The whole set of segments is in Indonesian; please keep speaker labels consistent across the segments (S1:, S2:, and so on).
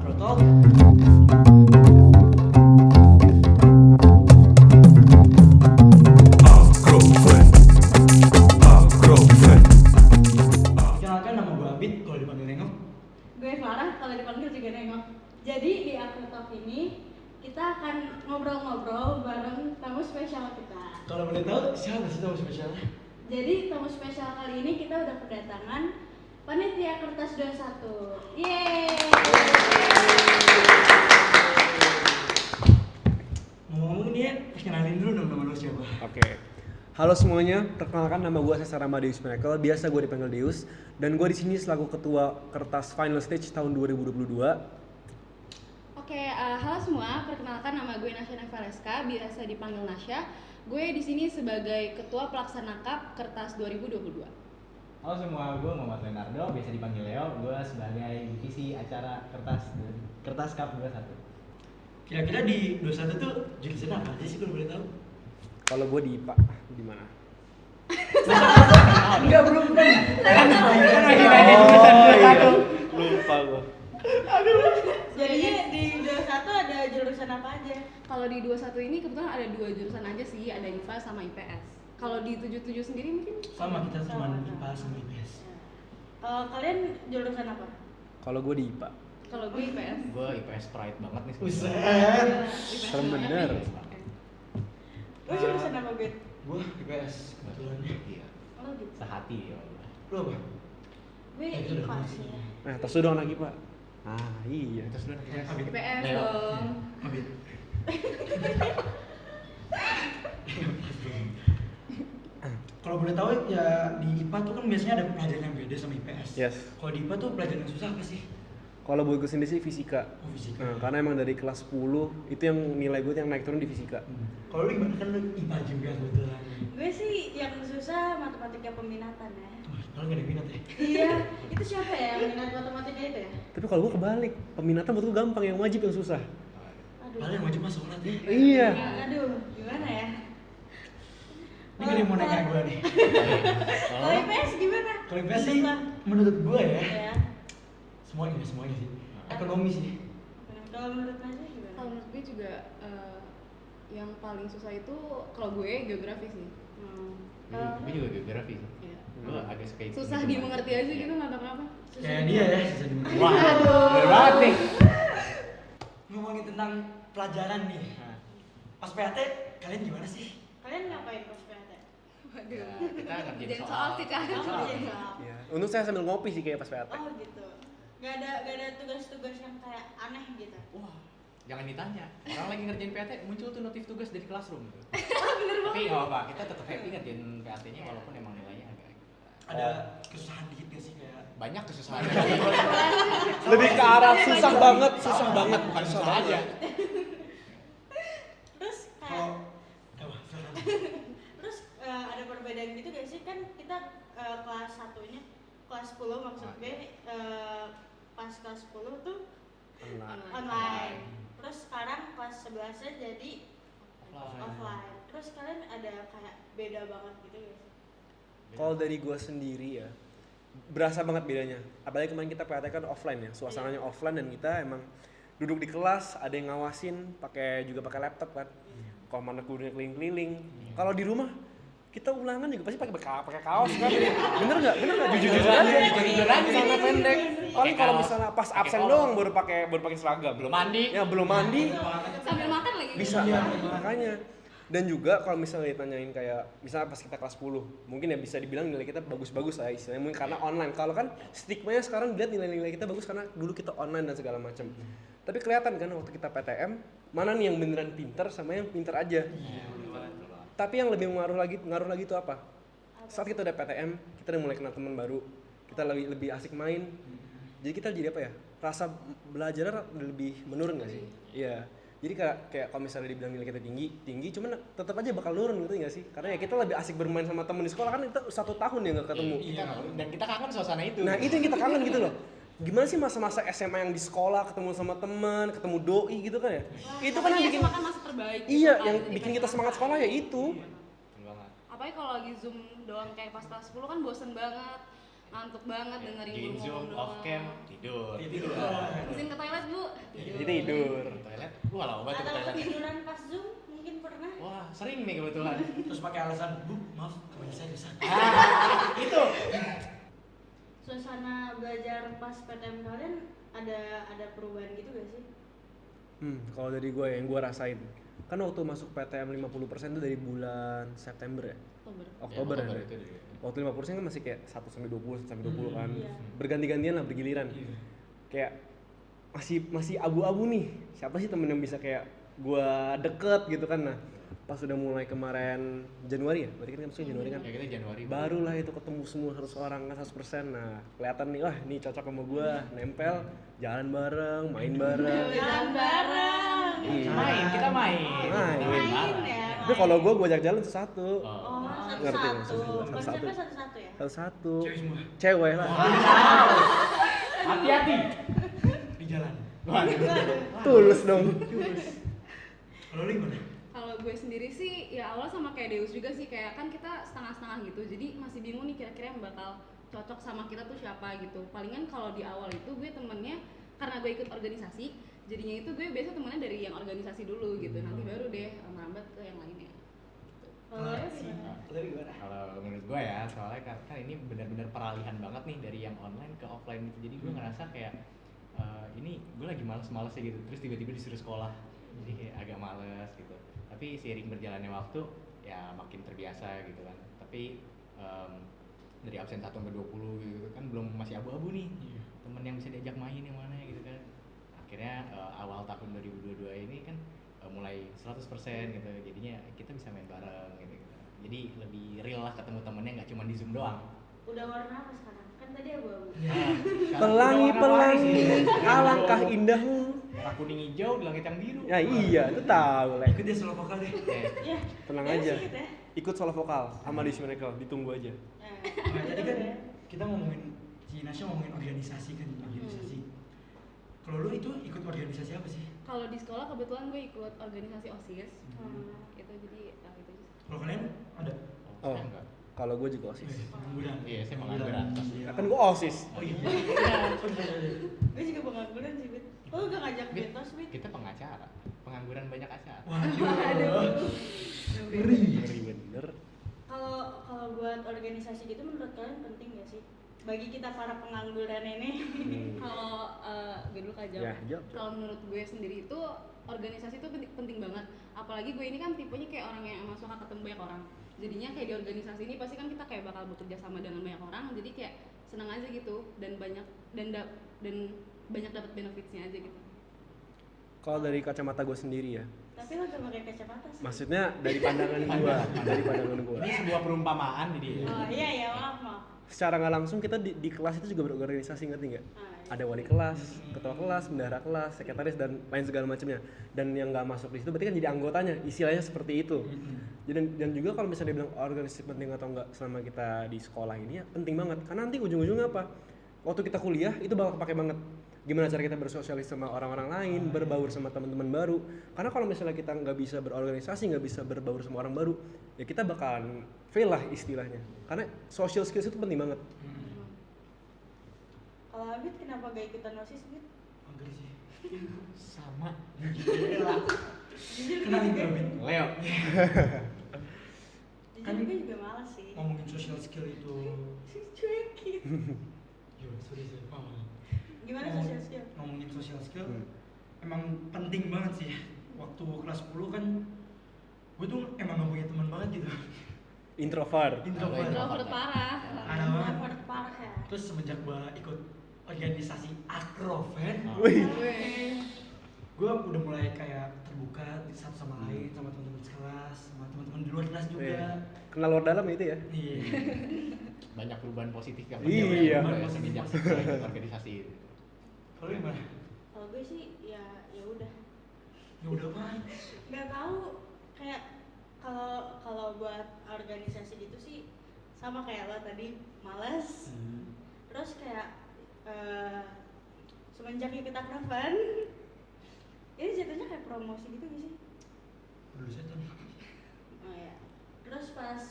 S1: Protol. Kenalkan, nama gue Abid, kalau dipanggil Nengok.
S2: Gue Farah, kalau dipanggil juga Nengok. Jadi di Akrotalk ini kita akan ngobrol-ngobrol bareng tamu spesial kita.
S1: Kalau boleh tahu, siapa sih tamu spesialnya?
S2: Jadi tamu spesial kali ini kita udah kedatangan Panitia Kertas 21. Yeay!
S1: Ngomong-ngomong nih ya, kenalin dulu dong nama lu siapa?
S3: Oke. Halo semuanya, perkenalkan nama gue Cesar Amadeus Michael, biasa gue dipanggil Deus, dan gue di sini selaku ketua Kertas Final Stage tahun 2022.
S4: Oke, halo semua. Perkenalkan, nama gue Nasya Valeska, biasa dipanggil Nasya. Gue di sini sebagai ketua pelaksana Cup Kertas 2022.
S5: Halo semua, gue Muhammad Leonardo, biasa dipanggil Leo. Gue sebagai divisi acara Kertas Cup 21.
S1: Kira-kira di 21 tuh jurusan apa aja sih kalau boleh tahu?
S3: Kalau gue di IPA, di mana?
S1: Enggak, belum.
S3: Lupa gue.
S2: Jadinya di 21 ada jurusan apa aja?
S4: Kalau di 21 ini kebetulan ada 2 jurusan aja sih, ada IPA sama IPS. Kalau di 77 sendiri mungkin
S1: Sama, kita cuma IPA sama IPS.
S2: Kalian jurusan apa?
S3: Kalau gue di IPA.
S4: kalau gue IPS.
S5: Gue IPS Pride banget nih.
S1: Buset.
S4: IPS
S3: Serem bener.
S2: Lu jurusan apa, Bet?
S1: Gua IPS kebetulan.
S5: Iya.
S2: Oh gitu.
S5: Sehati ya.
S1: Lu apa?
S2: Gue
S1: Itu udah
S2: IPA
S1: masih.
S2: sih ya.
S3: Nah, terus dong anak IPA. Ah, iya.
S5: Terus lu IPS.
S1: Abid.
S4: IPS
S5: Leo.
S4: dong.
S1: Abid. Kalau boleh tahu ya, di IPA tuh kan biasanya ada pelajaran yang beda sama IPS.
S3: Yes.
S1: Kalau di IPA tuh pelajaran yang susah apa sih?
S3: Kalau buat gue sendiri sih fisika.
S1: Oh, fisika.
S3: Nah, karena emang dari kelas 10 itu yang nilai gue yang naik turun di fisika.
S1: Kalau lu gimana, kan lu IPA juga kebetulan.
S2: Gue sih yang susah matematika peminatan ya.
S1: Kalau nggak ada minat ya?
S2: Iya, itu siapa ya yang minat matematika itu ya?
S3: Tapi kalau gue kebalik, peminatan buat gue gampang, yang wajib yang susah.
S2: Aduh.
S1: Padahal yang wajib mah sholat ya.
S3: Iya.
S2: Aduh, gimana ya?
S1: Ini gak ada yang mau nanya gue nih.
S2: Kalau IPS gimana?
S1: Kalau IPS sih, menurut gue ya,
S2: Ya.
S1: semuanya sih. Ekonomi sih.
S2: Kalau menurut Najwa gimana?
S4: Kalau menurut gue juga yang paling susah itu kalau gue geografi sih.
S5: Gue juga geografi sih.
S4: Iya.
S5: Gue agak suka itu.
S4: Susah dimengerti aja gitu, nggak tahu kenapa.
S1: Kayak dia ya, susah dimengerti.
S5: Wah, bener banget nih.
S1: Ngomongin tentang pelajaran nih. Pas PAT, kalian gimana sih?
S2: Kalian ngapain pas PAT?
S4: Waduh.
S5: Ya, kita ngerjain
S4: Jadi
S5: soal.
S4: soal sih kan.
S2: Kamu
S5: Soal.
S2: jadi soal.
S3: Iya. Untung saya sambil ngopi sih kayak pas PAT.
S2: Oh gitu. Gak ada tugas-tugas yang kayak aneh gitu.
S5: Wah, jangan ditanya. Orang lagi ngerjain PAT muncul tuh notif tugas dari classroom gitu.
S2: Bener
S5: Tapi
S2: banget.
S5: nggak apa, kita tetap happy ngerjain PAT-nya walaupun emang nilainya agak
S1: Ada kesusahan dikit gak sih kayak?
S5: banyak kesusahan.
S3: Lebih ke arah susah banget, susah banget.
S5: Bukan susah aja.
S2: Terus kayak
S1: Kalau, apa? Silakan.
S2: terus ada perbedaan gitu gak sih, kan kita kelas satunya kelas 10 maksud gue pas kelas 10 tuh online. Terus sekarang kelas 11 nya jadi offline. Terus kalian ada kayak beda banget gitu gak sih?
S3: Kalau dari gue sendiri ya, berasa banget bedanya. Apalagi kemarin kita PAT kan offline ya, suasananya offline dan kita emang duduk di kelas, ada yang ngawasin, juga pakai laptop kan. Kalau mana kuliah keliling-keliling. Kalau di rumah kita ulangan juga pasti pakai kaos kan. Bener nggak? Jujur aja.
S5: Jujur aja.
S3: Celana pendek. Paling kalau
S5: kaos,
S3: misalnya pas
S5: pakai
S3: absen
S5: kolor.
S3: doang baru pakai seragam.
S5: Belum mandi.
S3: Ya belum mandi.
S4: Sambil makan lagi.
S3: Bisa makanya. Dan juga kalau misalnya ditanyain kayak misalnya pas kita kelas 10 mungkin ya bisa dibilang nilai kita bagus-bagus lah istilahnya, mungkin karena online. Kalau kan stigmanya sekarang dilihat nilai-nilai kita bagus karena dulu kita online dan segala macam. Tapi kelihatan kan waktu kita PTM mana nih yang beneran pinter sama yang pinter aja. Tapi yang lebih ngaruh lagi itu apa? Saat kita udah PTM, kita udah mulai kenal teman baru, kita lebih asik main. Jadi kita jadi apa ya? Rasa belajar lebih menurun nggak sih? Iya. Jadi kayak kalau misalnya dibilang nilai kita tinggi, cuman tetap aja bakal nurun gitu nggak sih? Karena ya kita lebih asik bermain sama temen di sekolah kan, kita 1 tahun ya nggak ketemu.
S5: Iya, dan kita kangen suasana itu.
S3: Nah itu yang kita kangen gitu loh. Gimana sih masa-masa SMA yang di sekolah ketemu sama teman, ketemu doi gitu kan ya? Itu kan yang bikin
S4: makan masa terbaik. gitu
S3: iya
S4: kan,
S3: yang
S4: di
S3: bikin kita
S4: PSKK.
S3: semangat sekolah ya itu.
S5: Bener banget.
S4: Apalagi kalau lagi Zoom doang kayak pas kelas 10 kan bosen banget. Ngantuk banget dengerin
S5: Join
S4: guru
S5: Zoom,
S4: ngomong
S5: off cam,
S4: doang.
S5: tidur.
S4: Izin ke toilet, Bu.
S3: Tidur.
S5: Toilet, gua lama banget tuh ke
S2: Atau
S5: toilet.
S2: ketiduran pas Zoom mungkin pernah.
S5: Wah, sering nih kebetulan.
S1: Terus pakai alasan, Bu, maaf, kepala saya rusak.
S5: Itu.
S2: Suasana belajar pas PTM kalian ada perubahan gitu gak sih?
S3: Kalau dari gue yang gue rasain, kan waktu masuk PTM 50% itu dari bulan September ya? Oktober
S5: Ya,
S3: ya?
S5: itu deh.
S3: Waktu 50% kan masih kayak 1 sampai 20 sampai 20 kan.
S2: Iya.
S3: Berganti-gantian lah, bergiliran.
S1: Iya.
S3: Kayak masih abu-abu nih. Siapa sih temen yang bisa kayak gua deket gitu kan. Nah, pas udah mulai kemarin Januari ya? Berarti kan masuk Januari kan?
S5: Ya kita Januari.
S3: Barulah itu ketemu semua 100 orang kan 100%. Nah, kelihatan nih, wah ini cocok sama gua, nempel, jalan bareng, main bareng.
S2: Jalan bareng.
S3: Iya.
S5: Main, kita main.
S3: Main.
S2: Main ya.
S3: Tapi kalau gua ajak jalan satu-satu.
S2: Oh,
S3: Ngerti
S2: satu-satu.
S3: maksudnya,
S2: Konsepnya satu-satu ya?
S3: Satu-satu.
S1: Cewek semua
S3: Cewek lah.
S5: Hati-hati.
S1: di jalan.
S3: Tulus dong.
S1: Kalau lu gimana?
S4: Kalau gue sendiri sih ya awal sama kayak Deus juga sih, kayak kan kita setengah-setengah gitu, jadi masih bingung nih kira-kira yang bakal cocok sama kita tuh siapa gitu. Palingan kalau di awal itu gue temennya karena gue ikut organisasi, jadinya itu gue biasa temennya dari yang organisasi dulu gitu, nanti baru deh merambat ke yang lainnya.
S2: Kalau ya gimana?
S1: Lu gimana?
S5: Kalau menurut gue ya, soalnya kan ini benar-benar peralihan banget nih dari yang online ke offline gitu. Jadi gue ngerasa kayak ini gue lagi males-males ya gitu. Terus tiba-tiba disuruh sekolah, jadi kayak agak males gitu. Tapi seiring berjalannya waktu ya makin terbiasa gitu kan. Tapi dari absen 1 sampai 20 gitu kan belum, masih abu-abu nih. Temen yang bisa diajak main yang mana gitu kan. Akhirnya awal tahun 2022 ini kan mulai 100% gitu, jadinya kita bisa main bareng gitu. Jadi lebih real lah ketemu temennya, nggak cuma di Zoom doang.
S2: Udah warna apa sekarang? Kan tadi abu-abu.
S3: Pelangi-pelangi, alangkah indahmu.
S5: Merah kuning hijau di langit yang biru.
S3: Ya iya, itu tahu lah.
S1: Ikut dia solo vokal deh.
S2: Ya.
S3: Tenang
S2: ya,
S3: aja.
S2: sedikit ya.
S3: Ikut solo vokal sama di Miracle, ditunggu aja.
S1: Nah, tadi kan kita ngomongin si Nasya ngomongin organisasi kan, organisasi. Kalau lu itu ikut organisasi apa sih?
S4: Kalau di sekolah kebetulan gue ikut organisasi OSIS, itu jadi itu aja sih.
S1: Kalau kalian ada?
S3: Oh,
S5: Saya enggak.
S3: kalau gue juga OSIS.
S1: Pengangguran.
S5: Iya, saya pengangguran.
S1: Iya.
S3: Kan gue OSIS.
S1: Oh iya.
S2: Gue juga pengangguran sih, Bet. Lo gak ngajak Betos, Bet?
S5: Kita pengacara, pengangguran banyak acara.
S1: Waduh.
S3: Ngeri bener.
S2: Kalau buat organisasi gitu menurut kalian penting gak sih? Bagi kita para pengangguran ini.
S4: Kalau gue dulu kak
S3: Ya,
S4: jawab.
S3: jawab.
S4: Kalau menurut gue sendiri itu organisasi itu penting banget. Apalagi gue ini kan tipenya kayak orang yang emang suka ketemu banyak orang. Jadinya kayak di organisasi ini pasti kan kita kayak bakal bekerja sama dengan banyak orang. Jadi kayak senang aja gitu dan banyak banyak dapat benefitsnya aja gitu.
S3: Kalau dari kacamata gue sendiri ya,
S2: Tapi lo gak pakai kacamata sih.
S3: maksudnya dari pandangan gue, dari pandangan gue.
S5: Ini sebuah perumpamaan jadi.
S2: Oh iya ya, maaf.
S3: Secara nggak langsung kita di kelas itu juga berorganisasi, ngerti nggak?
S2: Iya.
S3: Ada wali kelas, ketua kelas, bendahara kelas, sekretaris dan lain segala macamnya. Dan yang nggak masuk di situ berarti kan jadi anggotanya, istilahnya seperti itu. Dan juga kalau misalnya dibilang organisasi penting atau enggak selama kita di sekolah ini ya penting banget. Karena nanti ujung-ujungnya apa? Waktu kita kuliah itu bakal kepake banget. Gimana cara kita bersosialisasi sama orang-orang lain, berbaur sama teman-teman baru. Karena kalau misalnya kita nggak bisa berorganisasi, nggak bisa berbaur sama orang baru, ya kita bakalan fail lah istilahnya. Karena social skills itu penting banget.
S2: Kalau Abid kenapa gak ikutan OSIS, Bid?
S1: Mager sih.
S5: Sama.
S2: Jujur
S1: Kenalin
S2: gue
S1: gue, Bin.
S5: Leo.
S2: Jujur gue juga malas sih.
S1: Ngomongin social skill itu.
S2: Cuekin.
S1: Yo, sorry.
S2: Gimana social skill?
S1: Ngomongin social skill, emang penting banget sih. Waktu kelas 10 kan, gue tuh emang gak punya teman banget gitu.
S3: Introvert.
S4: Introvert parah.
S1: Parah banget.
S2: Introvert parah ya.
S1: Terus semenjak gue ikut organisasi Akroven,
S3: Wih,
S1: gue udah mulai kayak terbuka satu sama lain, sama teman-teman sekelas, sama teman-teman di luar kelas juga.
S3: Iya. Kenal luar dalam itu ya?
S1: Iya.
S5: Banyak perubahan positif yang
S3: Iya.
S5: semenjak ikut organisasi itu.
S1: Kalau gimana?
S2: Kalau gue sih ya udah.
S1: Ya udah apa?
S2: Nggak tahu kayak kalau buat organisasi gitu sih sama kayak lo tadi malas. Terus kayak semenjak ikut Akroven ini jatuhnya kayak promosi gitu gak sih?
S1: Dulu setan.
S2: Oh ya. Terus pas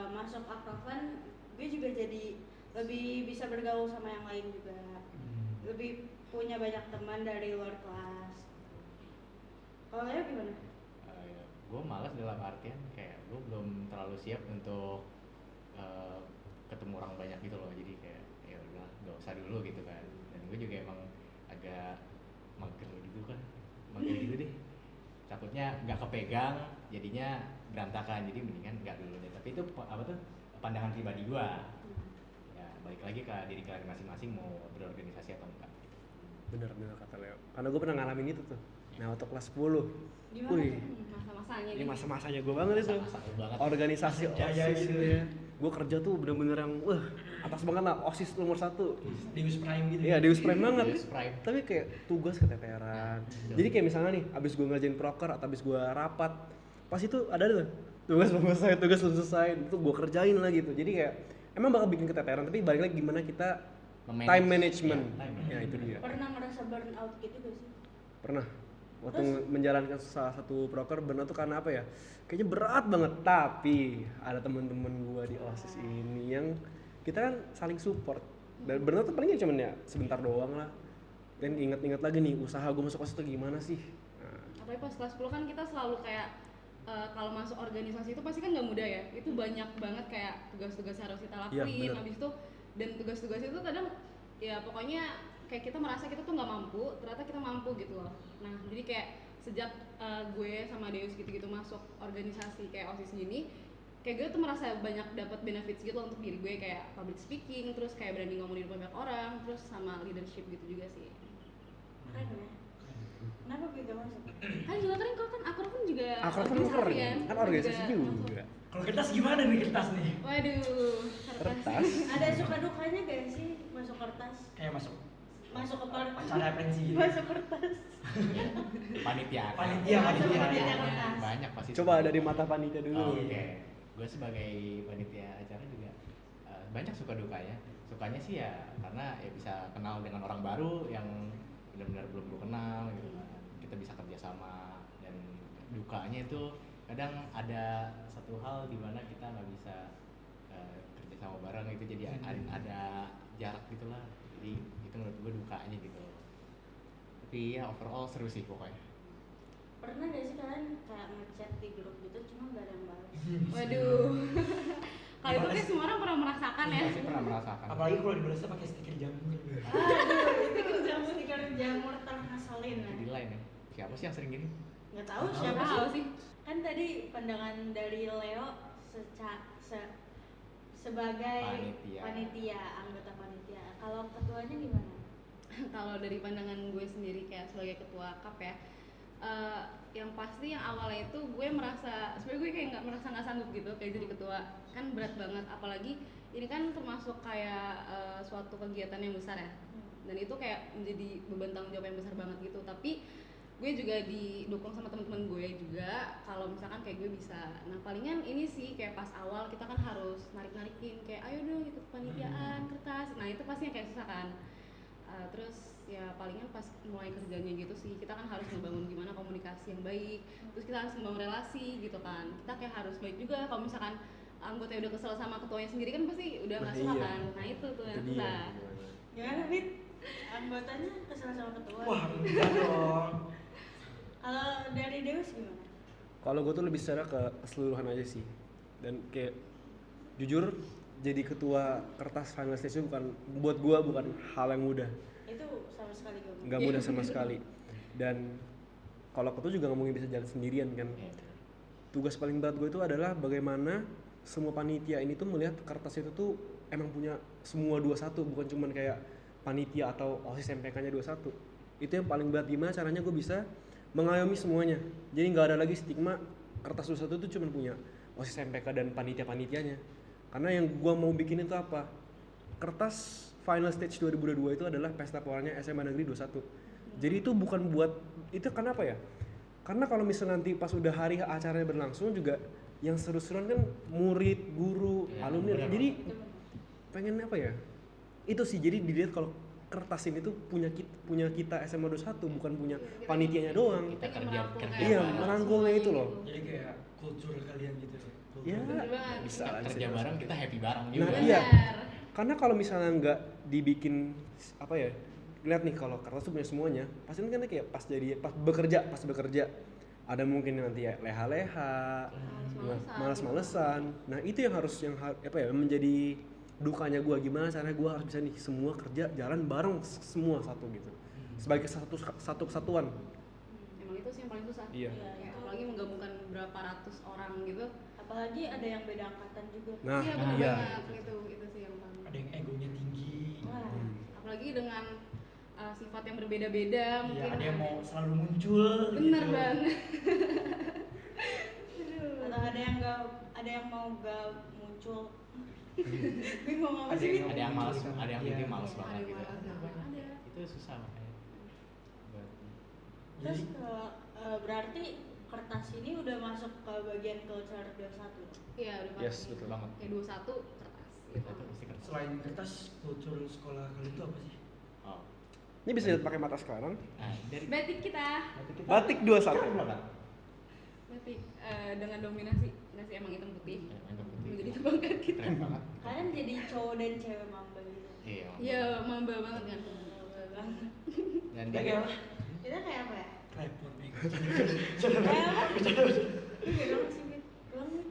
S2: masuk Akroven gue juga jadi lebih bisa bergaul sama yang lain juga, lebih punya banyak teman dari luar kelas. Kalau Leo gimana?
S5: Gue malas dalam artian kayak gue belum terlalu siap untuk ketemu orang banyak gitu loh, jadi kayak ya udah gak usah dulu gitu kan. Dan gue juga emang agak mager gitu kan, mager gitu deh, takutnya nggak kepegang jadinya berantakan, jadi mendingan nggak dulu deh. Tapi itu apa tuh pandangan pribadi gue, ya balik lagi ke diri kalian masing-masing mau berorganisasi atau enggak.
S3: Bener kata Leo, karena gue pernah ngalamin itu tuh. Nah waktu kelas 10
S2: Gimana
S3: wih,
S2: tuh?
S4: Masa-masanya
S3: ini
S4: nih.
S3: masa-masanya gue banget itu.
S5: Masa-masa banget.
S3: Organisasi
S1: Jaya
S3: OSIS
S1: gitu
S3: ya. Gue kerja tuh bener-bener yang atas banget lah, OSIS nomor 1.
S1: Deus Prime gitu.
S3: Iya, Deus Prime banget.
S5: Deus Prime.
S3: Tapi kayak tugas keteteran. Jadi kayak misalnya nih, abis gue ngerjain proker atau abis gue rapat, pas itu ada tuh tugas belum selesai, itu gue kerjain lah gitu. Jadi kayak emang bakal bikin keteteran, tapi balik lagi gimana kita time management. Ya itu dia.
S2: Pernah ngerasa burn out gitu gak sih?
S3: Pernah. Waktu menjalankan salah satu proker burnout tuh karena apa ya? Kayaknya berat banget, tapi ada teman-teman gua di OSIS ini yang kita kan saling support. Dan burnout tuh palingnya cuman ya sebentar doang lah. Dan ingat-ingat lagi nih usaha gua masuk OSIS tuh gimana sih? Nah,
S4: Apalagi pas kelas 10 kan kita selalu kayak kalau masuk organisasi itu pasti kan nggak mudah ya. Itu banyak banget kayak tugas-tugas harus kita
S3: Iya,
S4: lakuin.
S3: bener.
S4: Habis itu dan tugas-tugas itu kadang ya pokoknya kayak kita merasa kita tuh nggak mampu, ternyata kita mampu gitu loh. Nah jadi kayak sejak gue sama Deus gitu-gitu masuk organisasi kayak OSIS gini, kayak gue tuh merasa banyak dapat benefits gitu loh untuk diri gue, kayak public speaking, terus kayak berani ngomong di depan banyak orang, terus sama leadership gitu juga sih.
S2: Keren ya? Kenapa gue gak masuk?
S4: Kan juga keren kok, kan Akrab pun juga
S3: Akrab kan
S4: organisasi
S3: keren, kan organisasi juga.
S4: masuk.
S1: Kalau kertas gimana nih kertas nih?
S4: Waduh,
S3: Kertas.
S2: Ada suka dukanya gak sih masuk kertas?
S1: Kayak masuk
S2: Masuk ke
S1: acara pensi gitu.
S2: masuk kertas.
S5: Panitia.
S1: Panitia.
S2: kertas.
S5: Banyak pasti.
S3: Coba dari mata panitia dulu.
S5: Oke. Gue sebagai panitia acara juga banyak suka dukanya. Sukanya sih ya karena ya bisa kenal dengan orang baru yang benar-benar belum gue kenal gitu kan. Kita bisa kerja sama, dan dukanya itu kadang ada satu hal di mana kita nggak bisa kerja sama bareng, itu jadi ada jarak gitulah. Jadi itu menurut gue dukanya gitu. Tapi ya overall seru sih pokoknya.
S2: Pernah gak sih kalian kayak ngechat di grup gitu cuma gak ada yang balas?
S4: Waduh. Kalau itu kayak semua orang pernah merasakan ya.
S5: Pasti pernah merasakan.
S1: Apalagi kalau dibalasnya pakai stiker jamur.
S2: Aduh, itu stiker jamur ngeselin
S5: Itu
S2: ya.
S5: di line ya. Siapa sih yang sering gini?
S2: Nggak tahu
S1: Nggak
S2: siapa
S4: tahu
S2: sih.
S4: sih.
S2: Kan tadi pandangan dari Leo sebagai
S5: Panitia.
S2: anggota panitia. Kalau ketuanya gimana?
S4: Kalau dari pandangan gue sendiri kayak sebagai ketua KAP ya, yang pasti yang awalnya itu gue merasa sebenarnya gue kayak nggak sanggup gitu kayak jadi ketua, kan berat banget, apalagi ini kan termasuk kayak suatu kegiatan yang besar ya, dan itu kayak menjadi beban tanggung jawab yang besar banget gitu. Tapi gue juga didukung sama teman-teman gue juga kalau misalkan kayak gue bisa. Nah palingan ini sih kayak pas awal kita kan harus narik-narikin kayak ayo dong ikut panitiaan kertas, nah itu pasti yang kayak susah kan. Terus ya palingan pas mulai kerjanya gitu sih kita kan harus ngebangun gimana komunikasi yang baik, terus kita harus ngebangun relasi gitu kan. Kita kayak harus baik juga, kalau misalkan anggotanya udah kesel sama ketuanya sendiri kan pasti udah nggak suka kan. Nah itu tuh yang susah.
S2: Gimana Fit? Anggotanya kesel sama ketua?
S1: Wah, enggak dong.
S2: Kalau dari Deus gimana?
S3: Kalau gue tuh lebih secara keseluruhan aja sih. Dan kayak jujur jadi ketua kertas final stage bukan buat gue bukan hal yang mudah.
S2: Itu sama sekali
S3: Nggak mudah sama sekali. Dan kalau ketua juga nggak mungkin bisa jalan sendirian kan. Tugas paling berat gue itu adalah bagaimana semua panitia ini tuh melihat kertas itu tuh emang punya semua 21, bukan cuman kayak panitia atau OSIS MPK-nya 21. Itu yang paling berat, gimana caranya gue bisa mengayomi semuanya. Jadi nggak ada lagi stigma kertas 21 itu cuma punya OSIS MPK dan panitia-panitianya. Karena yang gue mau bikin itu apa? Kertas final stage 2022 itu adalah pesta powernya SMA Negeri 21. Jadi itu bukan buat itu, kenapa ya? Karena kalau misalnya nanti pas udah hari acaranya berlangsung juga yang seru-seruan kan murid, guru, alumni.
S5: Bener.
S3: Jadi pengen apa ya? Itu sih, jadi dilihat kalau kertas ini tuh punya kita SMA 21, bukan punya panitianya doang.
S5: Kita kerja
S3: Iya,
S5: bareng.
S3: merangkulnya itu loh.
S1: Jadi kayak kultur kalian gitu ya.
S3: Ya,
S4: Bener banget.
S3: bisa
S5: Kita
S3: lah.
S5: kerja bareng, kita happy bareng
S3: Nah,
S5: juga.
S3: iya. Karena kalau misalnya nggak dibikin apa ya, lihat nih kalau kertas tuh punya semuanya, pasti kan kayak pas bekerja ada mungkin nanti ya leha-leha, males-malesan. Nah itu yang harus apa ya menjadi dukanya gue, gimana caranya gue harus bisa nih semua kerja jalan bareng semua satu gitu, sebagai satu kesatuan.
S4: Emang itu sih yang paling susah.
S3: Iya.
S4: Kayak apalagi menggabungkan berapa ratus orang gitu.
S2: Apalagi ada yang beda angkatan juga.
S3: Nah,
S4: iya benar banget itu sih yang paling.
S1: Ada yang egonya tinggi.
S2: Wah.
S4: Apalagi dengan sifat yang berbeda-beda
S1: Iya,
S4: mungkin.
S1: ada yang mau selalu muncul.
S4: Bener
S1: gitu.
S4: banget.
S2: Atau ada yang mau gak muncul. Bingung apa
S1: Ada
S2: sih?
S1: yang
S5: Ada yang malas,
S1: Iya.
S5: ada yang mungkin malas
S4: Ada
S5: banget
S4: yang
S5: gitu.
S4: malas, ada.
S5: Itu susah makanya.
S2: Terus
S1: Jadi
S2: berarti kertas ini udah masuk ke bagian culture 21.
S4: Iya udah pasti.
S3: Yes, betul
S5: banget.
S4: Kayak 21 kertas gitu.
S5: Itu pasti kertas.
S1: selain kertas, kultur sekolah kalian itu apa sih?
S5: Oh.
S3: Ini bisa lihat pakai mata sekarang.
S5: Nah, dari
S4: Batik kita.
S3: Batik 21.
S5: banget.
S4: Batik dengan dominasi nggak sih emang hitam putih.
S5: Mantap
S4: Menjadi kebanggaan kita.
S5: Keren banget.
S2: Kalian jadi cowok dan cewek mamba gitu.
S5: Iya.
S4: Iya mamba banget kan.
S2: Mamba banget.
S5: Dan
S1: Kita
S5: dari
S1: kayak apa?
S2: Kita kayak apa ya?
S1: Klepon, Bego.
S2: Kayak apa? Lu gak dong sih, Fit. Ulang nih.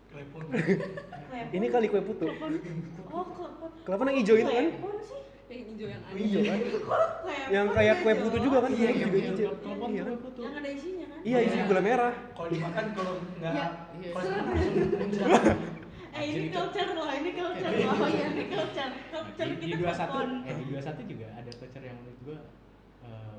S1: Klepon.
S2: Klepon.
S3: Ini kali kue putu.
S2: Oh, klepon.
S3: Klepon yang hijau itu kan?
S2: Klepon sih.
S4: Yang hijau yang aneh.
S3: Hijau kan?
S2: Klepon
S3: Yang kayak kue
S2: hijau.
S3: putu juga kan?
S1: Iya,
S3: Juga
S1: iya,
S3: hijau.
S5: telepon
S3: Iya.
S5: foto.
S2: Yang ada isinya kan?
S3: Iya, isi gula merah.
S1: Kalau dimakan, kalau nggak,
S4: Iya.
S1: kalau langsung muncrat.
S2: Ini culture loh, ini culture loh. Oh iya, ini culture. Culture
S5: di
S2: kita
S5: 21
S2: klepon.
S5: di 21 juga ada culture yang menurut gua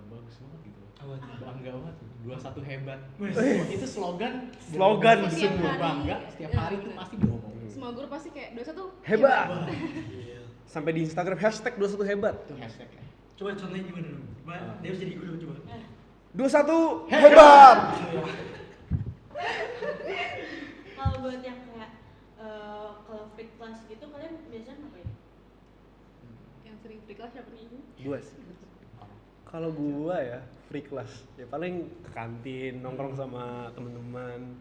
S5: bagus banget gitu.
S1: Apa tuh?
S5: Bangga banget. 21 hebat.
S1: Wih.
S5: Itu slogan
S3: Slogan
S4: Setiap
S5: semua
S4: hari.
S5: bangga setiap hari
S4: Iya,
S5: itu
S4: benar.
S5: pasti diomong.
S4: Semua guru pasti kayak 21
S3: Hebat.
S1: Wah, gila.
S3: Sampai di Instagram hashtag 21 hebat.
S5: Itu hashtag ya.
S1: Coba contohnya gimana dong? Dia harus jadi guru coba.
S3: 21 hebat.
S2: Kalau buat yang kayak kalau free class gitu kalian biasanya ngapain?
S4: yang sering free class siapa nih?
S3: Gua sih. Kalau gua ya free class, ya paling ke kantin nongkrong sama teman-teman.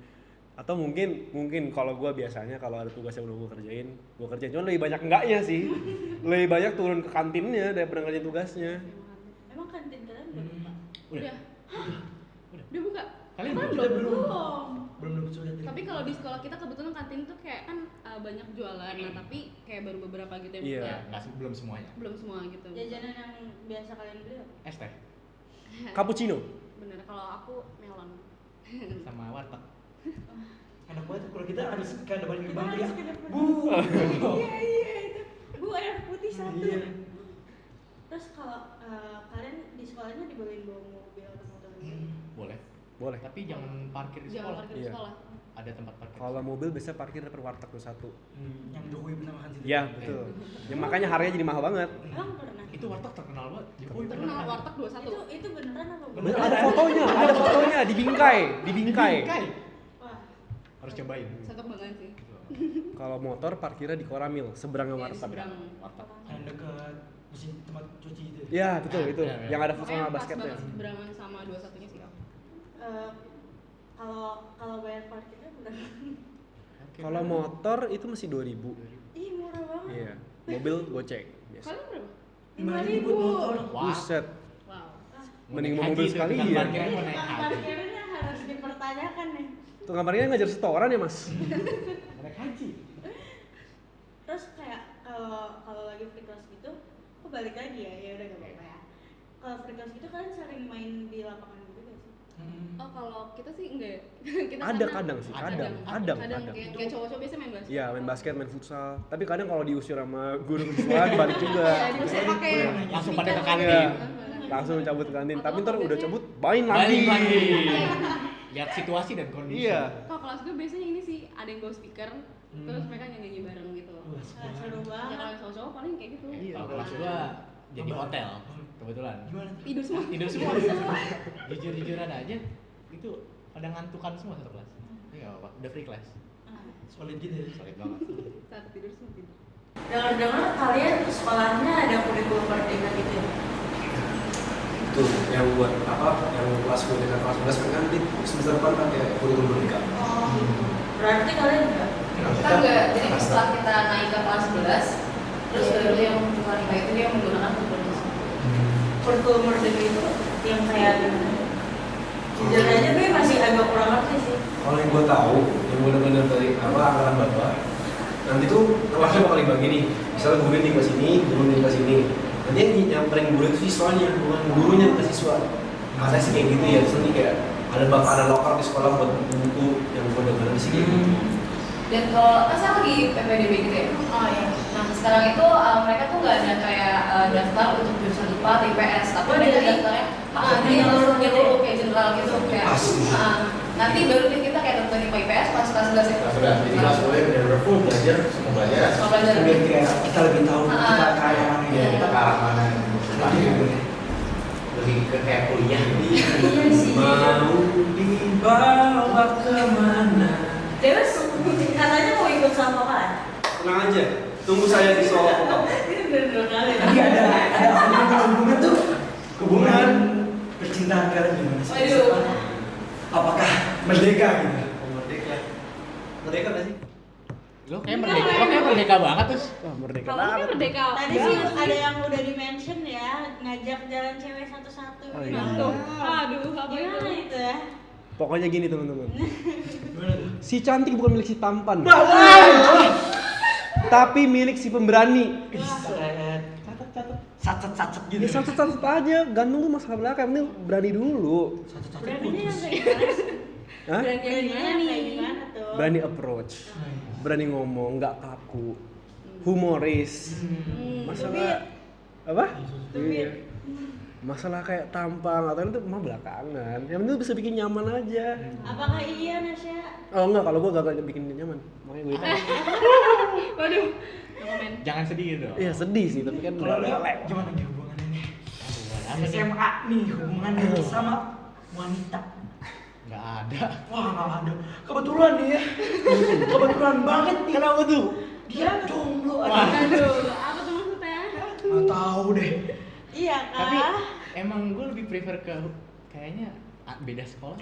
S3: Atau mungkin kalau gua biasanya kalau ada tugas yang udah gua kerjain. Cuman lebih banyak enggaknya sih. Lebih banyak turun ke kantinnya daripada ngerjain tugasnya.
S2: Emang kantin kalian udah buka?
S4: Udah. Udah buka?
S5: Kalian
S2: Kan
S5: belum?
S2: belum.
S1: Belum dapat surat.
S4: Tapi kalau di sekolah kita kebetulan kantin tuh kayak kan banyak jualan, nah tapi kayak baru beberapa gitu yang
S3: Iya.
S4: buka.
S5: Ya, belum semuanya.
S4: Belum semua gitu.
S2: Jajanan yang biasa kalian beli apa?
S5: Es teh
S3: Cappuccino.
S4: Bener, kalau aku melon.
S5: sama warteg.
S1: Enak banget kalau kita harus ke depan
S2: Kita
S1: gerbang
S2: harus
S1: ya.
S2: ke depan.
S1: Bu.
S2: Iya itu. Bu air putih satu.
S1: Iya.
S2: Terus kalau kalian di sekolahnya dibolehin bawa mobil atau motor gitu?
S5: Boleh.
S3: Boleh.
S5: Tapi jangan parkir di
S4: Jangan
S5: sekolah.
S4: parkir di
S3: Iya.
S4: sekolah.
S5: Ada tempat parkir.
S3: Kalau mobil biasanya parkir depan warteg tuh satu.
S1: Yang Jokowi pernah makan situ.
S3: Iya, betul. Ya makanya harganya jadi mahal banget.
S2: Emang pernah?
S5: Itu warteg terkenal banget. Jokowi
S4: Terkenal
S5: pernah.
S4: warteg 21.
S2: Itu beneran apa
S1: Bener.
S2: bohong?
S3: Ada fotonya di Bingkai.
S5: Bingkai.
S2: Wah,
S5: Harus cobain.
S4: Satu kebanggaan sih.
S3: Kalau motor parkirnya di Koramil, seberangnya
S4: Iya, di
S3: warteg.
S4: seberang.
S5: Warteg.
S1: Yang dekat mesin tempat cuci itu.
S3: Iya, betul itu.
S5: Iya, iya.
S3: Yang ada
S4: Pokoknya
S3: sama
S4: pas
S3: basketnya.
S4: banget seberangan sama 21-nya sih.
S2: kalau bayar parkirnya berapa?
S5: Oke.
S3: Kalau motor itu masih 2.000.
S2: Ih murah banget.
S3: Iya. Mobil goceng biasa.
S4: Kalian berapa?
S1: 5.000 buat motor.
S5: Wah.
S3: Buset.
S4: Wow.
S3: Mending
S5: Mau
S3: mau
S5: naik
S3: mobil
S5: haji tuh,
S3: sekali
S5: dengan
S3: ya.
S5: parkirnya mau naik haji.
S2: Parkirnya harus dipertanyakan nih.
S3: Tuh kamarnya ngajar setoran ya, Mas?
S5: Mau naik haji.
S2: Terus kayak kalau lagi free class gitu, aku balik lagi ya udah gak apa-apa ya. Kalau free class gitu kalian sering main di lapangan gitu gak sih?
S4: Oh kalau kita sih enggak ya. Kita
S3: Ada
S4: karena-
S3: kadang sih,
S5: Kadang.
S3: kadang.
S4: Kayak cowok-cowok biasa main basket.
S3: Iya, main basket, main futsal. Tapi kadang kalau diusir sama guru siswaan balik juga.
S4: Iya, diusir pakai
S5: Langsung pada ke
S4: speaker
S5: kantin.
S4: gitu.
S3: Iya. Langsung cabut ke kantin.
S4: Atau
S3: Tapi ntar
S4: kalau
S3: udah
S4: biasanya-
S3: cabut, main lagi.
S5: Balik lagi. Lihat situasi dan kondisi.
S3: Iya.
S4: Kalau kelas gue biasanya ini sih ada yang bawa speaker, terus mereka nyanyi bareng gitu.
S1: Wah,
S2: Nah, seru
S4: Ya
S2: banget.
S4: kalau yang cowok-cowok paling kayak gitu.
S3: Iya.
S5: Kalau kelas gua jadi hotel kebetulan.
S1: Gimana?
S4: Tidur semua.
S5: Tidur semua. Jujur-jujuran aja itu pada ngantukan semua satu kelas. Ini enggak apa-apa, udah free class.
S2: Nah,
S1: Solid gitu ya.
S5: Solid banget.
S4: Saat tidur semua tidur.
S2: dengar-dengar kalian sekolahnya ada kurikulum merdeka gitu ya?
S6: Itu yang buat apa? Yang kelas 10 dengan kelas 11 kan nanti semester depan pakai kurikulum merdeka.
S2: Oh, berarti kalian enggak?
S7: Kita enggak, jadi setelah kita naik ke kelas 11
S4: Terus baru yang wanita itu dia menggunakan fotonis.
S2: Kurikulum Merdeka itu yang kayak gimana? Jujur aja gue masih agak kurang ngerti sih.
S6: Kalau yang gue tahu, yang benar-benar dari angkatan bapak, nanti tuh kelasnya bakal dibagi nih. Misalnya guru nih ke sini, guru nih ke sini. Nanti yang nyamperin guru itu siswanya, bukan gurunya ke siswa. Katanya sih kayak gitu ya. Terus nanti kayak ada loker di sekolah buat buku yang gue dengar sih kayak gitu.
S4: Dan kalau kan sekarang lagi PPDB gitu ya.
S2: Oh iya.
S4: Nah sekarang itu mereka tuh nggak ada kayak daftar untuk jurusan IPA atau IPS, tapi
S2: Oh,
S4: mereka
S2: dari-
S4: daftarnya general gitu, kayak general gitu kayak.
S6: Pasti.
S4: Nanti baru deh kita kayak tentuin IPA IPS pas kelas 11 ya.
S7: Kelas 11, jadi kelas 2 benar-benar full belajar semua pelajaran.
S4: Sama belajar.
S1: Biar kayak kita lebih tahu kita ke arah mana
S7: Ya,
S1: ya.
S7: kita ke arah mana lebih ke kayak kuliah.
S2: Iya sih.
S6: Mau dibawa kemana?
S2: Terus katanya mau ikut sama kan?
S6: Tenang aja, tunggu saya di soal vokal.
S2: Ini bener-bener kali.
S1: Tapi ada hubungan tuh, hubungan percintaan kalian gimana sih?
S4: Waduh.
S1: Apakah merdeka gitu?
S6: Merdeka. Merdeka nggak sih?
S5: Lo kayak merdeka banget terus.
S3: Wah, merdeka
S4: Kalau ini
S3: banget.
S4: merdeka.
S2: Tadi sih ada yang udah di-mention ya, ngajak jalan cewek satu-satu.
S3: Oh, iya.
S4: Tuh. Aduh, apa
S2: Gimana
S4: itu?
S2: itu ya?
S3: Pokoknya gini teman-teman.
S1: Gimana tuh?
S3: Si cantik bukan milik si tampan. Tapi milik si pemberani.
S1: Catat. Sacet gitu.
S3: Ya satu-satu aja, gantung tuh masalah belakang, ini berani dulu.
S1: Satu-satu
S2: Beraninya yang
S1: putus.
S2: kayak gimana sih?
S3: Hah?
S4: Berani yang
S2: Beraninya
S4: gimana
S2: yang kayak
S4: nih?
S2: gimana tuh?
S3: Berani approach, berani ngomong, nggak kaku, humoris. Masalah apa?
S2: Stupid.
S3: Iya. Masalah kayak tampang atau itu mah belakangan. Yang penting bisa bikin nyaman aja.
S2: Apakah iya Nasya?
S3: Oh enggak, kalau gua gagal bikin dia nyaman. Makanya gue tanya.
S4: Waduh. No comment.
S5: Jangan sedih dong.
S3: Iya sedih sih, tapi kan
S1: Kalau lu gimana nih hubungannya nih?
S5: Apa sih?
S1: SMA nih hubungannya sama wanita.
S5: Nggak ada.
S1: Wah nggak ada. Kebetulan nih ya. Kebetulan banget nih. Kenapa tuh? Dia jomblo aja.
S4: Aduh, apa tuh maksudnya?
S1: Nggak tahu deh.
S2: Iya kah?
S5: Tapi emang gue lebih prefer ke kayaknya beda sekolah.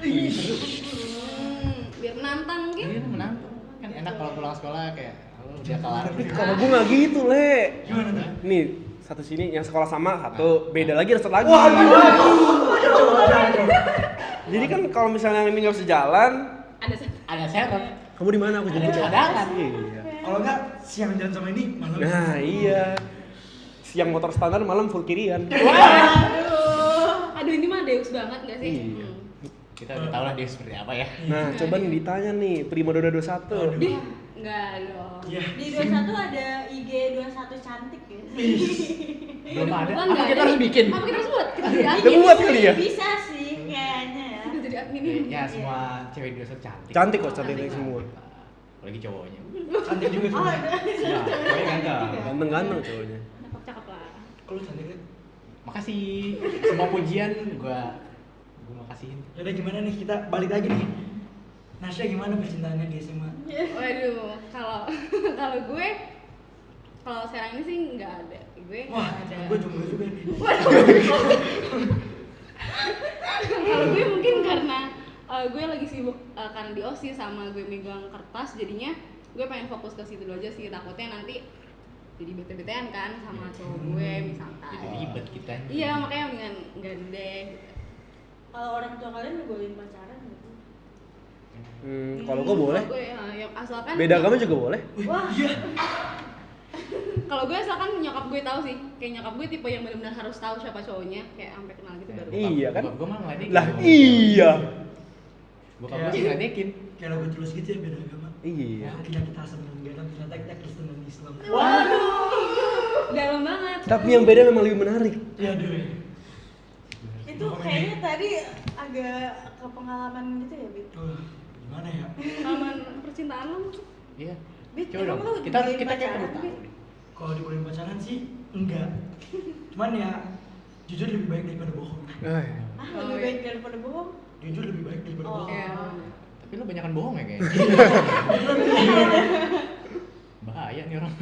S4: Biar menantang mungkin.
S5: Iya menantang. Kan enak kalau pulang sekolah kayak lo udah kelar.
S3: tapi kalau gua nggak gitu, Le.
S1: Gimana tuh?
S3: Nih, satu sini yang sekolah sama, satu beda lagi, ada satu lagi. Jadi kan kalau misalnya ini nggak bisa jalan,
S5: Ada seret.
S3: kamu di mana aku
S5: Ada
S3: jemput?
S5: cadangan.
S3: Iya.
S1: Kalau nggak siang jalan sama ini malam.
S3: Nah, iya. Siang motor standar, malam full kirian.
S4: Aduh, ini mah deus banget gak sih?
S3: Iya.
S5: Kita udah tahu lah dia seperti apa ya.
S3: Nah, coba nih ditanya nih, Primadona 21.
S4: Ih, enggak dong.
S1: Iya.
S2: Di 21 ada IG 21 cantik ya.
S5: Belum ada.
S4: Bukan
S5: Apa
S4: nggak
S5: kita
S4: ada.
S5: harus bikin?
S4: Apa kita harus buat? Kita jadi
S3: Udah
S4: admin.
S3: buat kali ya?
S2: Bisa sih kayaknya ya.
S4: Kita jadi admin.
S5: Ya semua cewek di desa cantik.
S3: Cantik kok, cantik semua.
S5: Apalagi cowoknya.
S1: Cantik juga
S2: Oh,
S1: cuma.
S2: ada.
S5: Ya, cowoknya ganteng.
S3: Ganteng-ganteng cowoknya.
S4: Cakep lah.
S1: Kalau cantik kan.
S5: Makasih. Semua pujian gua makasihin.
S1: Yaudah gimana nih kita balik lagi nih. Nasya gimana percintaannya di SMA?
S4: Waduh, kalau kalau gue kalau sekarang ini sih nggak ada. Gue
S1: Wah,
S4: nggak ada.
S1: gue jomblo juga nih.
S4: Kalau gue mungkin karena gue lagi sibuk karena di OSIS sama gue megang kertas, jadinya gue pengen fokus ke situ dulu aja sih. Takutnya nanti jadi bete-betean kan sama cowok gue misalkan.
S5: Jadi ribet kita.
S4: Iya, makanya mendingan nggak deh.
S2: Kalau orang tua kalian ngebolehin pacaran gitu.
S3: Kalau gua boleh.
S4: Kalau gue yang asalkan
S3: Beda agama juga boleh.
S2: Wah,
S4: Kalau gue asalkan nyokap gue tahu sih. Kayak nyokap gue tipe yang benar-benar harus tahu siapa cowoknya, kayak sampai kenal gitu baru.
S3: Iya kan?
S5: Gue malah ngeledekin.
S3: Lah iya.
S5: Bokap gue sih ngeledekin.
S1: Kayak lagu tulus gitu ya beda agama.
S3: Iya.
S1: Wah, kita seneng beda ternyata kita Kristen dan Islam.
S4: Dalam banget.
S3: Tapi yang beda memang lebih menarik.
S1: Ya aduh.
S2: itu kayaknya tadi agak ke pengalaman gitu ya, Bit.
S1: Gimana ya?
S4: Pengalaman percintaan lo maksud?
S5: Iya.
S2: Bit,
S5: Coba
S2: emang
S5: dong.
S2: lu
S5: Kita
S2: dibolehin
S5: kayak
S2: pacaran,
S5: perlu tahu.
S2: Bit?
S5: deh.
S1: Kalau dibolehin pacaran sih enggak. Cuman ya jujur lebih baik daripada bohong.
S3: Eh,
S2: Ah,
S4: Oh,
S2: lebih
S4: iya.
S2: baik daripada bohong.
S1: Jujur lebih baik daripada
S2: Oh.
S1: bohong.
S4: Iya.
S5: Tapi lo banyakan bohong ya kayaknya. Bahaya nih orang.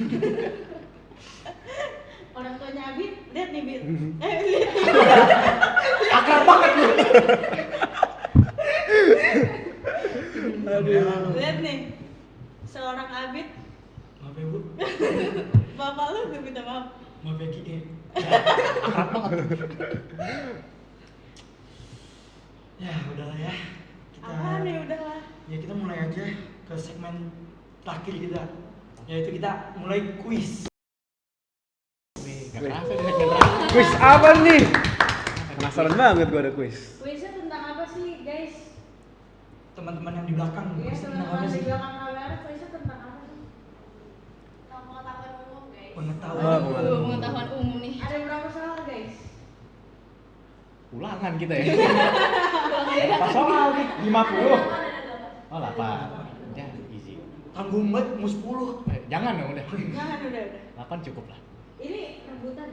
S2: Orang tuanya Bit, lihat nih Bit.
S3: Mhm.
S2: Lihat.
S5: Akrab banget lu.
S3: Aduh.
S2: Lihat nih. Seorang Abid
S1: Maaf ya Bu.
S2: Bapak lu gue minta maaf.
S1: Maaf ya Ki. Ya udahlah ya.
S2: Apaan ya udahlah.
S1: Ya kita mulai aja ke segmen terakhir kita, yaitu kita mulai kuis.
S5: Gak kerasa di segmen terakhir.
S3: Kuis apa nih? Penasaran banget gua ada kuis.
S4: Kuisnya tentang apa sih guys?
S1: Teman-teman yang di belakang,
S4: Iya,
S1: kuis tentang apa
S4: teman-teman di
S1: sih?
S4: belakang kamera kuisnya tentang apa sih?
S2: Pengetahuan umum guys.
S1: Pengetahuan.
S4: Pengetahuan umum nih. Ada berapa soal guys?
S5: Ulangan kita ya.
S1: Pas soal nih 50.
S5: Oh 8. Ya easy.
S1: Tanggung banget mau 10.
S5: Jangan dong udah.
S2: Jangan udah.
S5: 8 cukup lah.
S4: Ini rebutan.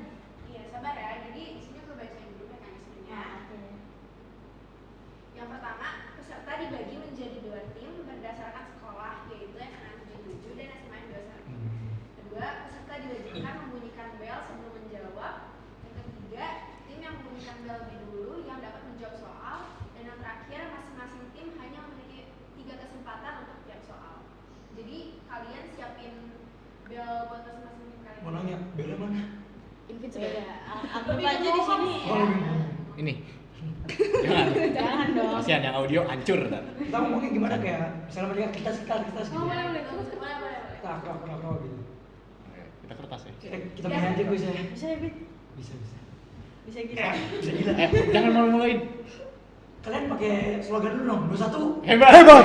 S8: Iya, sabar ya. Jadi isinya gue bacain dulu mekanismenya. Yang pertama, peserta dibagi menjadi 2 tim berdasarkan sekolah, yaitu SMA 77 dan SMA 21. Kedua, peserta diwajibkan membunyikan bel sebelum menjawab. Yang ketiga, tim yang membunyikan bel lebih dulu yang dapat menjawab soal. Dan yang terakhir, masing-masing tim hanya memiliki 3 kesempatan untuk tiap soal. Jadi kalian siapin bel buat masing-masing tim kalian.
S1: Mau nanya, belnya mana?
S2: Beda. Anggap aja di sini.
S1: Oh,
S5: Ini. Jangan.
S2: Jangan dong.
S5: Kasihan yang audio hancur ntar.
S1: kita ngomongnya gimana kayak misalnya mereka kita gitu.
S4: Oh, boleh.
S8: Boleh.
S1: Kita akrab gitu.
S5: Oke, kita kertas ya.
S1: Kita main aja kuis ya.
S2: Bisa ya, Bit?
S1: Bisa.
S2: Bisa gitu.
S1: Bisa gila.
S5: Jangan malu-maluin.
S1: Kalian pakai slogan dulu dong. 21.
S5: Hebat.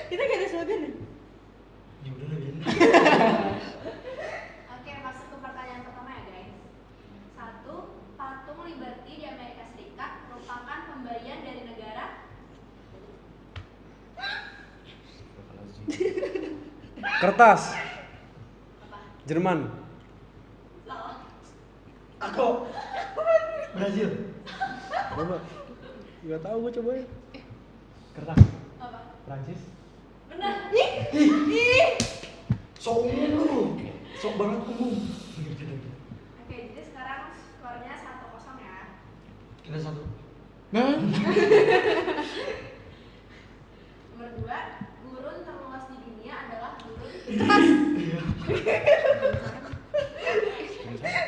S2: Kita gak ada slogan ya?
S1: Ya udah lah biarin.
S8: Oke, masuk ke pertanyaan pertama ya guys. 1. Patung Liberty di Amerika Serikat merupakan pemberian dari negara.
S3: Kertas.
S8: Apa?
S3: Jerman.
S8: Salah.
S1: Aku. Brazil.
S3: Coba. Gak tahu gua cobain.
S5: Kertas.
S8: Apa?
S5: Prancis.
S8: Benar.
S1: Sok umum lu. Sok banget umum.
S8: Oke, jadi sekarang skornya 1-0 ya.
S1: Kita satu.
S5: Nah.
S8: Nomor 2, gurun terluas di dunia adalah gurun.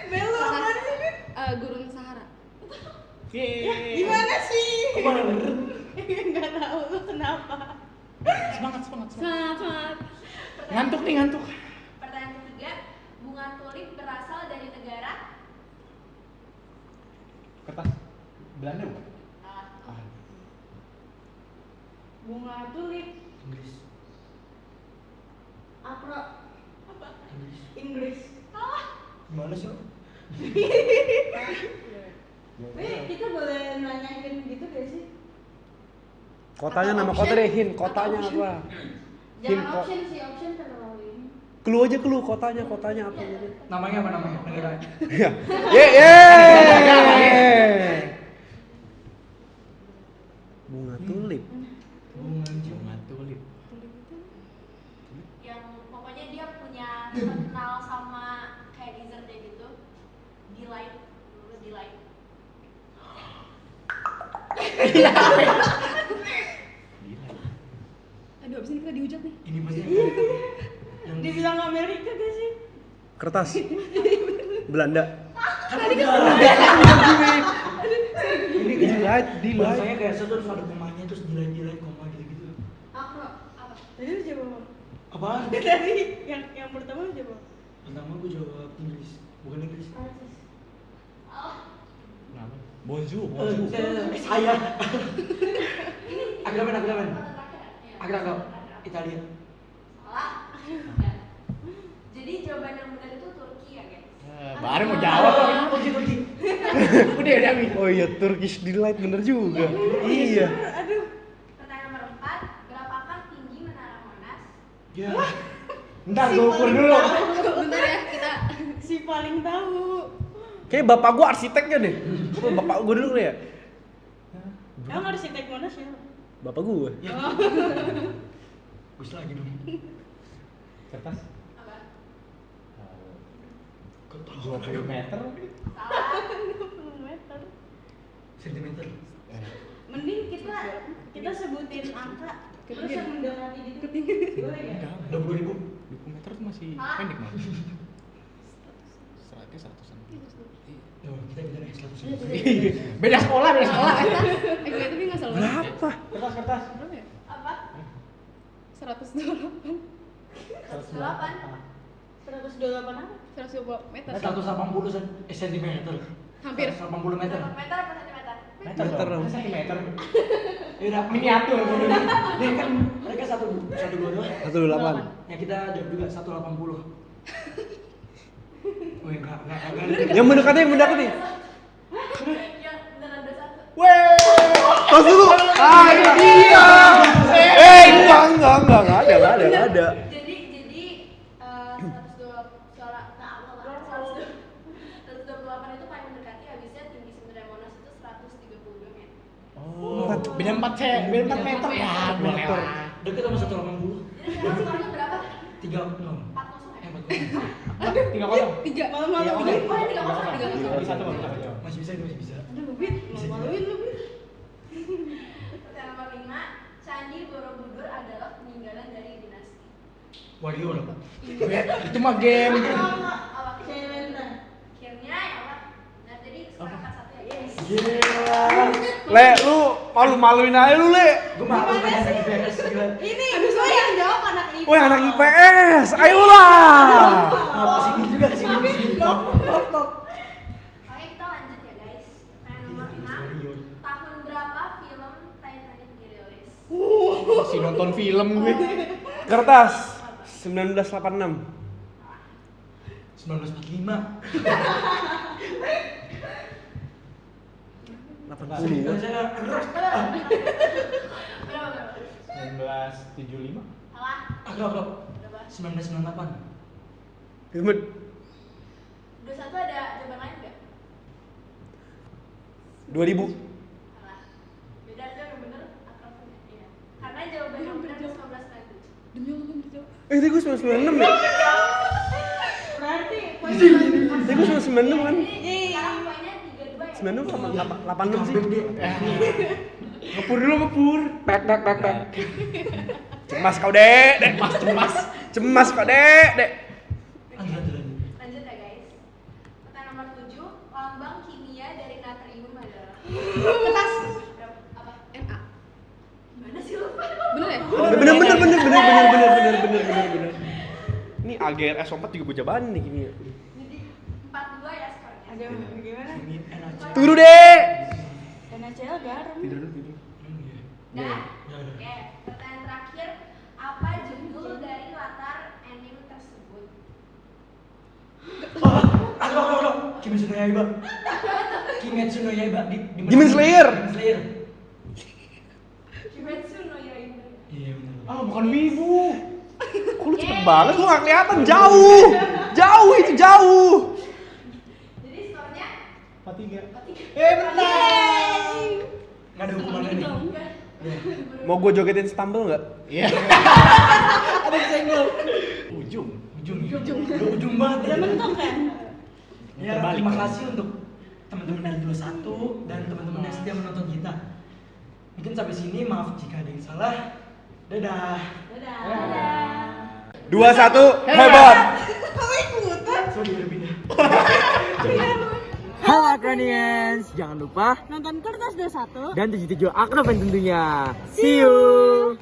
S2: Bel lu apaan sih, Bit?
S4: Gurun Sahara.
S5: Yeay.
S2: Gimana sih?
S1: Kok mana bener?
S2: Gak tahu lu kenapa.
S5: Semangat.
S4: Semangat.
S5: Ngantuk nih, ngantuk.
S8: Pertanyaan ketiga, bunga tulip berasal dari negara.
S5: Kertas. Belanda bukan?
S8: Salah.
S2: Bunga tulip.
S1: Inggris.
S2: Apa?
S1: Inggris.
S2: Inggris.
S1: Gimana sih lu?
S2: Wih, kita boleh nanyain gitu gak sih?
S3: Kotanya,
S2: Atau
S3: nama
S2: option?
S3: kota deh, hint. Kotanya apa?
S2: Jangan
S3: Hint,
S2: option sih, option terlalu ini.
S3: Clue aja clue, kotanya apa gitu.
S1: Namanya apa namanya? Negara.
S3: Iya. Ye. Bunga tulip.
S5: Bunga tulip.
S8: Yang pokoknya dia punya terkenal sama kayak dessertnya gitu. Delight. Delight.
S5: Gila.
S4: Aduh, abis ini kita dihujat nih.
S1: Ini pasti yang
S2: Dibilang Amerika gak sih?
S3: Kertas. Belanda.
S1: ini
S3: Delight, delight.
S1: bahasanya kayak terus ada komanya terus nilai koma gitu-gitu.
S2: Apa?
S8: Apa?
S2: Tadi lu jawab apa?
S1: Apaan?
S2: Tadi yang pertama lu jawab apa?
S1: Pertama gue jawab Inggris, bukan Inggris.
S2: Prancis.
S5: Kenapa? Bonjour.
S1: Saya. Agramen.
S8: Kota terakhir. Iya.
S1: Agak Italia.
S8: Salah. Ya. Jadi jawaban yang benar itu Turki ya guys.
S5: Baru mau jawab.
S1: Turki.
S5: Udah Mi.
S3: Oh iya, Turkish delight bener juga. Iya.
S2: Aduh.
S8: Pertanyaan nomor 4, berapakah tinggi Menara Monas?
S1: Ya. Ntar gue ukur dulu.
S4: Bentar ya, kita
S2: Si paling tahu.
S3: Kayak bapak gua arsiteknya deh. Coba bapak gua dulu ya.
S2: Emang arsitek Monas siapa?
S3: Bapak gua.
S1: Ya. Wis lagi dong.
S5: Kertas.
S8: Apa?
S5: 20 meter.
S8: Salah.
S2: 20 meter.
S1: Sentimeter.
S2: Mending kita sebutin angka terus yang mendekati gitu. Boleh ya?
S1: 20.000.
S5: 20 meter tuh masih pendek malah. Seratnya 100-an.
S1: Loh, kita bicara 100.
S5: Beda sekolah.
S4: Gue tapi nggak salah.
S3: Berapa?
S1: Kertas.
S4: Berapa ya?
S8: Apa?
S4: 128.
S2: 128 apa?
S4: 120 meter.
S1: 180 cm.
S4: Hampir.
S1: 180 meter.
S8: Meter apa sentimeter?
S1: Meter
S3: Meter
S1: dong.
S3: dong.
S1: Sentimeter. Ya udah miniatur dulu. Ini kan mereka 122 doang.
S3: 128.
S1: Ya kita jawab juga 180. Oh enggak.
S3: Yang mendekati.
S8: Yang beneran ada satu.
S3: Pas dulu. Ini dia. Enggak ada.
S8: Jadi 128 itu paling mendekati, habisnya tinggi sebenarnya Monas itu 132 meter.
S5: Oh, beda 4 meter ya, boleh lah.
S1: Deket sama 180.
S8: Jadi sekarang skornya berapa?
S1: 3-0.
S8: 4-0 ya?
S1: 4-0.
S5: 3-0.
S4: 3.
S2: Malu-malu.
S8: Oh, ini 3-0.
S5: 1
S1: Masih bisa.
S2: Aduh, Bit, malu-maluin lu, Bit.
S8: Pertanyaan nomor 5, Candi Borobudur adalah peninggalan dari dinasti.
S1: Warrior.
S5: Itu mah game.
S8: Apa?
S2: Celenda.
S8: Akhirnya apa? Nah, jadi skor 4-1 ya guys.
S3: Le, lu malu-maluin aja lu, Le.
S1: Gue malu sama anak IPS gila.
S2: Ini gue yang jawab anak IPA.
S3: Woi, anak IPS, ayolah.
S1: Kesini juga kesini.
S8: Oke, kita lanjut ya guys. Pertanyaan nomor 6, tahun berapa film Titanic dirilis?
S5: Masih nonton film gue.
S3: Kertas 1986.
S1: 1945.
S3: 80.
S1: Saya keras.
S8: Berapa?
S5: 1975.
S8: Salah.
S1: Agak.
S8: Berapa?
S1: 1998.
S3: Gimana?
S8: 21 ada jawaban lain nggak?
S3: 2000.
S8: Salah. Beda aja yang bener akrab punya. Iya. Karena jawaban yang benar 1997.
S4: Demi Allah gue jawab.
S3: Itu gue 1996 ya?
S2: Berarti
S3: Itu gue 1996 kan?
S8: Sekarang poinnya 32 ya.
S3: 96 sama 86 sih.
S5: Ngepur dulu, ngepur.
S3: Pek. Cemas kau, Dek. Cemas kau, Dek.
S1: Lanjut.
S8: Lanjut ya guys. Pertanyaan nomor 7, lambang kimia dari natrium adalah
S2: kertas.
S8: apa?
S4: NA.
S8: Gimana sih lu?
S4: Bener ya?
S3: Bener. Ini AGRS 4 juga gue jabanin nih gini.
S8: Jadi 4-2 ya skornya.
S2: Aduh, gimana?
S1: Ini enak.
S3: Turu, Dek.
S2: NaCl garam.
S3: Tidur dulu.
S8: Dah. Oke, pertanyaan terakhir, apa judul dari latar anime tersebut?
S1: Aduh. Kimetsu no Yaiba. Di
S3: Demon Slayer.
S8: Kimetsu no Yaiba.
S1: Iya benar.
S5: Ah, bukan wibu.
S3: Kok lu cepet banget, lu gak kelihatan. Jauh. Itu jauh.
S8: Jadi skornya
S5: 4-3.
S8: 4-3.
S1: Enggak ada hukumannya nih.
S3: Mau gue jogetin stumble gak?
S5: Iya.
S1: Ada senggol.
S5: Ujung.
S1: Ujung banget.
S2: Udah mentok kan?
S1: Ya,
S5: Terbalik.
S1: terima kasih untuk teman-teman dari 21 dan teman-teman yang setia menonton kita. Mungkin sampai sini, maaf jika ada yang salah. Dadah.
S3: 2-1, hebat.
S1: Sorry, berpindah.
S9: Halo Akronians, jangan lupa
S2: Nonton Kertas 21.
S9: dan 77 Akroban tentunya. See you.